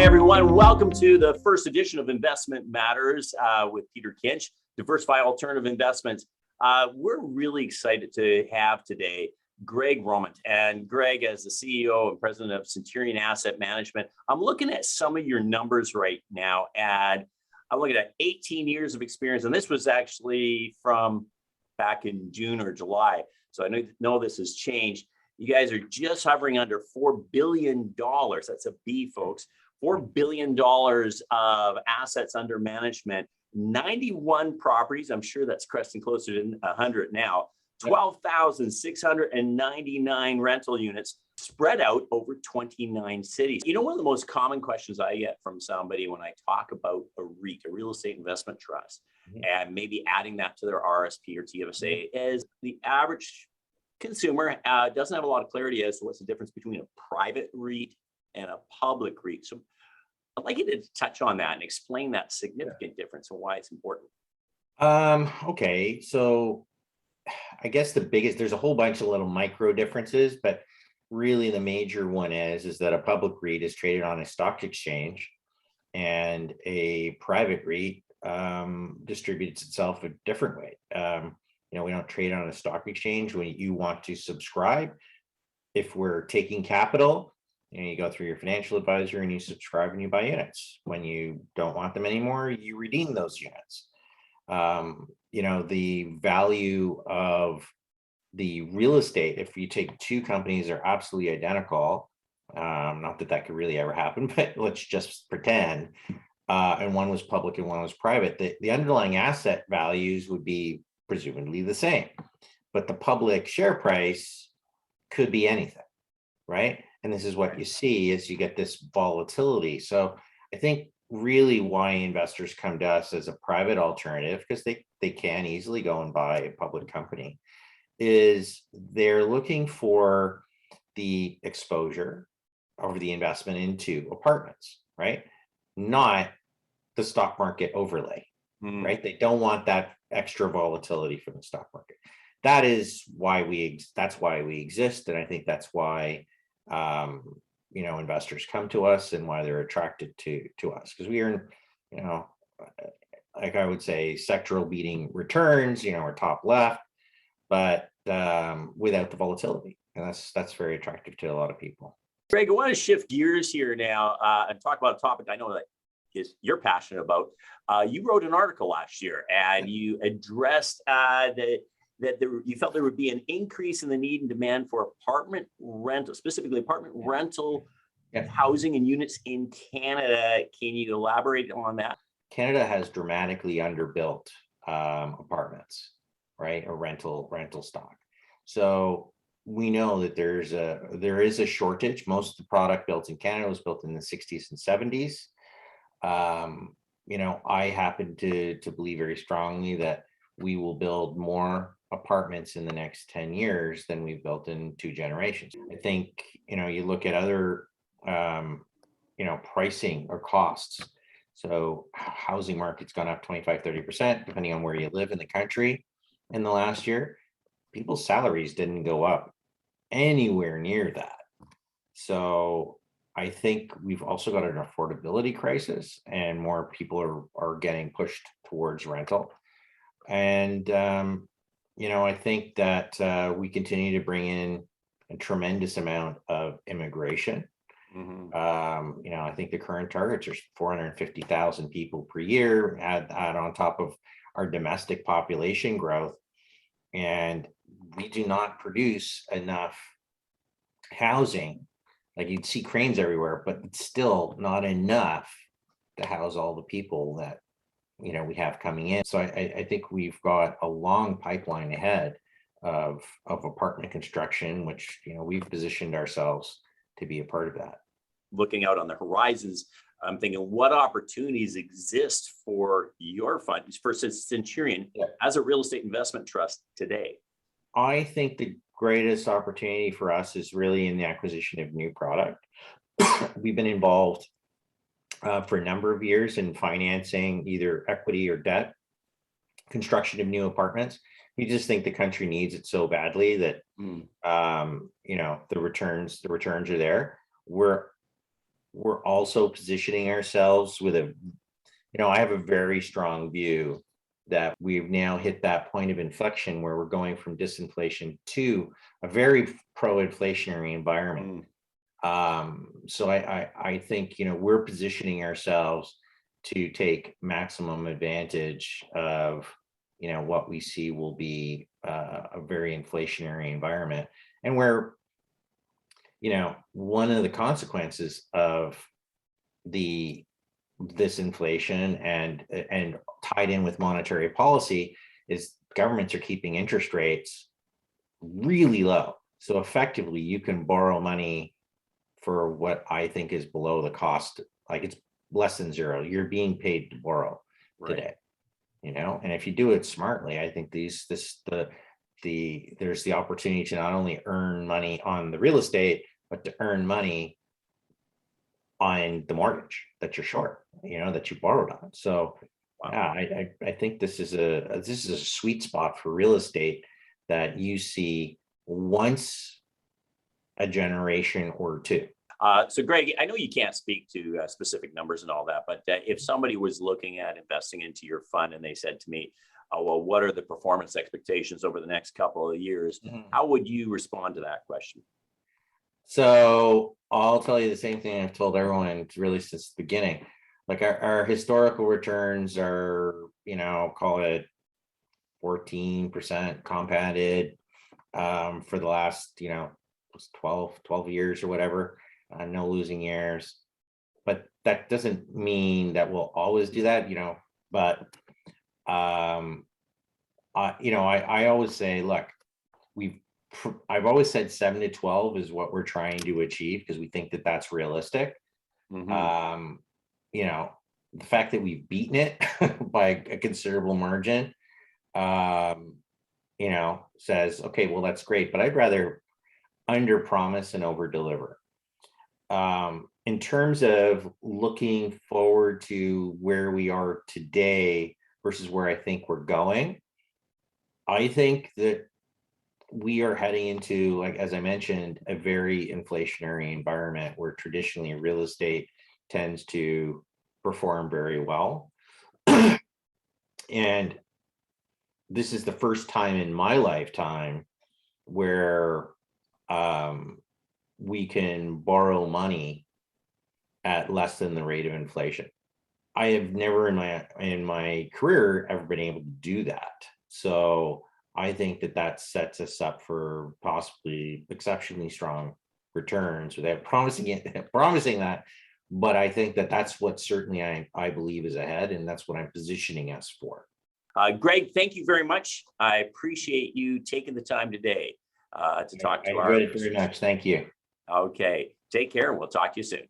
everyone. Welcome to the first edition of Investment Matters with Peter Kinch, Diversify Alternative Investments. We're really excited to have today Greg Romundt. And Greg, as the CEO and president of CENTURION Asset Management, I'm looking at some of your numbers right now, and I'm looking at 18 years of experience. And this was actually from back in June or July. So I know this has changed. You guys are just hovering under $4 billion. That's a B, folks. $4 billion of assets under management, 91 properties. I'm sure that's cresting closer to 100 now. 12,699 rental units spread out over 29 cities. You know, one of the most common questions I get from somebody when I talk about a REIT, a real estate investment trust, and maybe adding that to their RSP or TFSA, is the average consumer doesn't have a lot of clarity as to what's the difference between a private REIT and a public REIT. So I'd like you to touch on that and explain that significant difference and why it's important. Okay, so I guess there's a whole bunch of little micro differences, but really the major one is that a public REIT is traded on a stock exchange, and a private REIT distributes itself a different way. We don't trade on a stock exchange. When you want to subscribe, if we're taking capital, you go through your financial advisor and you subscribe and you buy units. When you don't want them anymore, you redeem those units. The value of the real estate, if you take two companies that are absolutely identical, not that that could really ever happen, but let's just pretend, and one was public and one was private, the underlying asset values would be presumably the same, but the public share price could be anything, right? And this is what you see is you get this volatility. So I think really why investors come to us as a private alternative, because they can easily go and buy a public company, is they're looking for the exposure over the investment into apartments, right? Not the stock market overlay, right? They don't want that extra volatility from the stock market. That's why we exist. And I think that's why investors come to us and why they're attracted to us, because we earn, like I would say, sectoral beating returns. We're top left, but without the volatility, and that's very attractive to a lot of people. Greg, I want to shift gears here now and talk about a topic I know that you're passionate about. You wrote an article last year, and you addressed you felt there would be an increase in the need and demand for apartment rental, specifically apartment rental housing and units in Canada. Can you elaborate on that? Canada has dramatically underbuilt apartments, right? Or rental stock. So we know that there is a shortage. Most of the product built in Canada was built in the 60s and 70s. I happen to believe very strongly that we will build more apartments in the next 10 years than we've built in 2 generations. I think, you look at other, pricing or costs. So housing market's gone up 25-30%, depending on where you live in the country in the last year. People's salaries didn't go up anywhere near that. So I think we've also got an affordability crisis, and more people are getting pushed towards rental. And, I think that we continue to bring in a tremendous amount of immigration. I think the current targets are 450,000 people per year, add on top of our domestic population growth. And we do not produce enough housing. Like, you'd see cranes everywhere, but it's still not enough to house all the people that we have coming in. So I think we've got a long pipeline ahead of apartment construction, which we've positioned ourselves to be a part of that. Looking out on the horizons, I'm thinking, what opportunities exist for your fund, for CENTURION, as a real estate investment trust today? I think the greatest opportunity for us is really in the acquisition of new product. We've been involved for a number of years in financing either equity or debt construction of new apartments. We just think the country needs it so badly that the returns are there. We're we're also positioning ourselves with a, I have a very strong view that we've now hit that point of inflection where we're going from disinflation to a very pro-inflationary environment. So I think, we're positioning ourselves to take maximum advantage of, what we see will be a very inflationary environment, and where, one of the consequences of this inflation and tied in with monetary policy is governments are keeping interest rates really low. So effectively, you can borrow money for what I think is below the cost, like it's less than zero. You're being paid to borrow today, and if you do it smartly, I think there's the opportunity to not only earn money on the real estate, but to earn money on the mortgage that you're short, that you borrowed on. So yeah, I think this is a sweet spot for real estate that you see once a generation or two. So Greg, I know you can't speak to specific numbers and all that, but if somebody was looking at investing into your fund and they said to me, oh, well, what are the performance expectations over the next couple of years? How would you respond to that question? So I'll tell you the same thing I've told everyone really since the beginning. Like our historical returns are, call it 14% compounded for the last, 12 years or whatever. No losing years, but that doesn't mean that we'll always do that, but I always say, look, I've always said 7 to 12 is what we're trying to achieve because we think that that's realistic. The fact that we've beaten it by a considerable margin, says, okay, well, that's great, but I'd rather under promise and over deliver. In terms of looking forward to where we are today versus where I think we're going, I think that we are heading into, like, as I mentioned, a very inflationary environment where traditionally real estate tends to perform very well. And this is the first time in my lifetime where we can borrow money at less than the rate of inflation. I have never in my career ever been able to do that. So I think that sets us up for possibly exceptionally strong returns without promising that. But I think that that's what certainly I believe is ahead, and that's what I'm positioning us for. Greg, thank you very much. I appreciate you taking the time today to talk to I enjoyed it very much. Thank you. Okay, take care, and we'll talk to you soon.